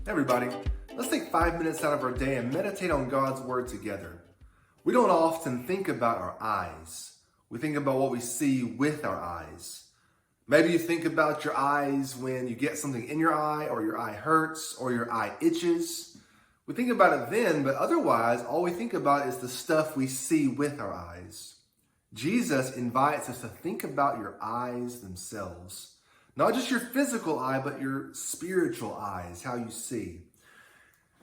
Everybody, let's take 5 minutes out of our day and meditate on God's Word together. We don't often think about our eyes. We think about what we see with our eyes. Maybe you think about your eyes when you get something in your eye, or your eye hurts, or your eye itches. We think about it then, but otherwise, all we think about is the stuff we see with our eyes. Jesus invites us to think about your eyes themselves. Not just your physical eye, but your spiritual eyes, how you see.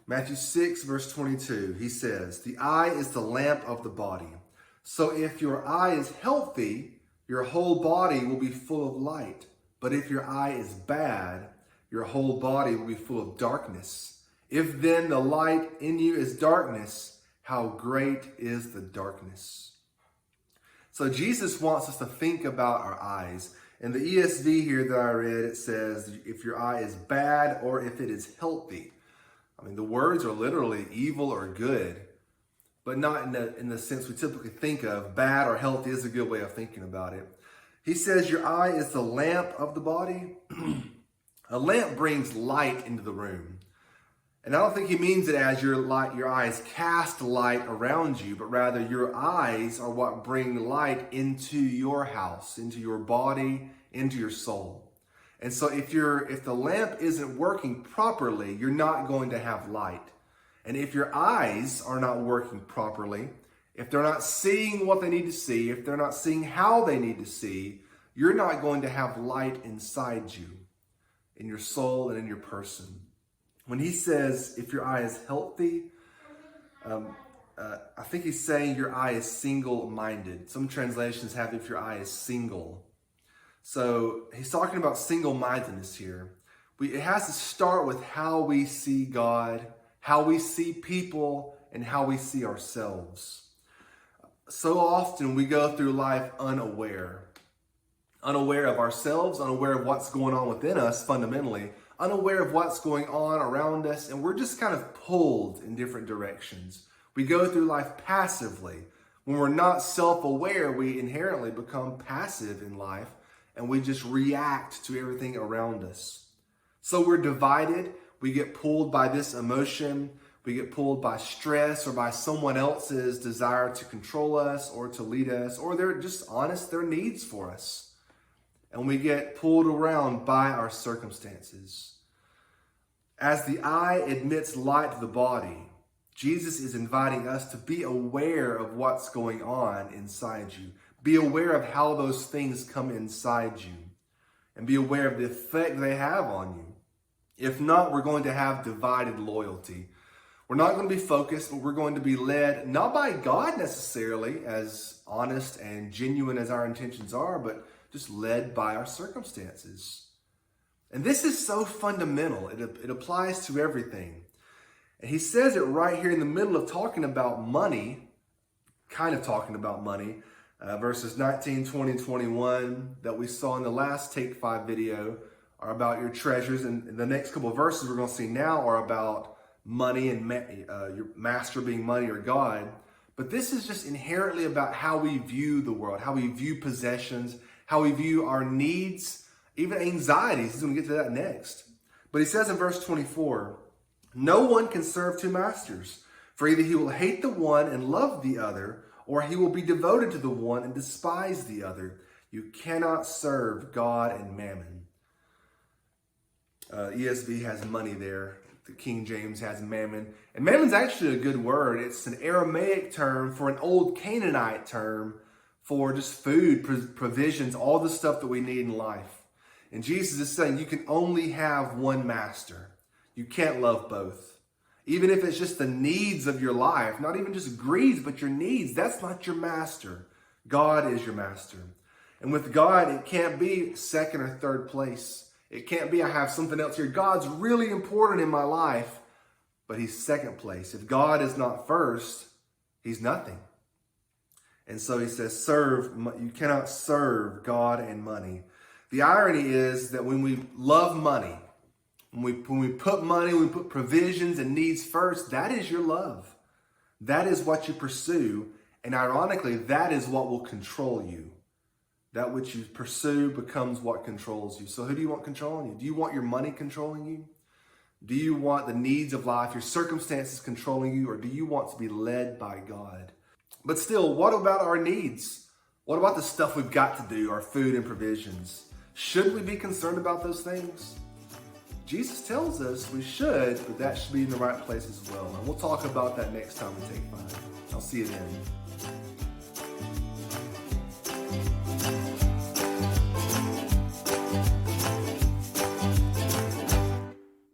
Matthew 6, verse 22, he says, "The eye is the lamp of the body. So if your eye is healthy, your whole body will be full of light. But if your eye is bad, your whole body will be full of darkness. If then the light in you is darkness, how great is the darkness?" So Jesus wants us to think about our eyes. In the ESV here that I read, it says, if your eye is bad or if it is healthy. I mean, the words are literally evil or good, but not in the sense we typically think of. Bad or healthy is a good way of thinking about it. He says your eye is the lamp of the body. A lamp brings light into the room. And I don't think he means it as your eyes cast light around you, but rather your eyes are what bring light into your house, into your body, into your soul. And so if the lamp isn't working properly, you're not going to have light. And if your eyes are not working properly, if they're not seeing what they need to see, if they're not seeing how they need to see, you're not going to have light inside you, in your soul and in your person. When he says, if your eye is healthy, I think he's saying your eye is single-minded. Some translations have if your eye is single. So he's talking about single-mindedness here. It has to start with how we see God, how we see people, and how we see ourselves. So often we go through life unaware of ourselves, unaware of what's going on within us fundamentally, unaware of what's going on around us, and we're just kind of pulled in different directions. We go through life passively. When we're not self-aware, we inherently become passive in life, and we just react to everything around us. So we're divided. We get pulled by this emotion. We get pulled by stress or by someone else's desire to control us or to lead us, or they're just honest, their needs for us. And we get pulled around by our circumstances. As the eye admits light to the body, Jesus is inviting us to be aware of what's going on inside you. Be aware of how those things come inside you. And be aware of the effect they have on you. If not, we're going to have divided loyalty. We're not going to be focused, but we're going to be led, not by God necessarily, as honest and genuine as our intentions are, but just led by our circumstances. And this is so fundamental. It applies to everything. And he says it right here in the middle of talking about money, kind of talking about money, verses 19, 20, and 21 that we saw in the last Take 5 video are about your treasures. And the next couple of verses we're going to see now are about money and your master being money or God. But this is just inherently about how we view the world, how we view possessions, how we view our needs, even anxieties. He's going to get to that next. But he says in verse 24, "No one can serve two masters, for either he will hate the one and love the other, or he will be devoted to the one and despise the other. You cannot serve God and mammon." ESV has money there. The King James has mammon. And mammon's actually a good word. It's an Aramaic term for an old Canaanite term for just food, provisions, all the stuff that we need in life. And Jesus is saying you can only have one master. You can't love both. Even if it's just the needs of your life, not even just greeds, but your needs, that's not your master. God is your master. And with God, it can't be second or third place. It can't be I have something else here. God's really important in my life, but he's second place. If God is not first, he's nothing. And so he says, you cannot serve God and money. The irony is that when we love money, when we put money, when we put provisions and needs first, that is your love. That is what you pursue. And ironically, that is what will control you. That which you pursue becomes what controls you. So who do you want controlling you? Do you want your money controlling you? Do you want the needs of life, your circumstances controlling you, or do you want to be led by God? But still, what about our needs? What about the stuff we've got to do, our food and provisions? Should we be concerned about those things? Jesus tells us we should, but that should be in the right place as well. And we'll talk about that next time we take 5. I'll see you then.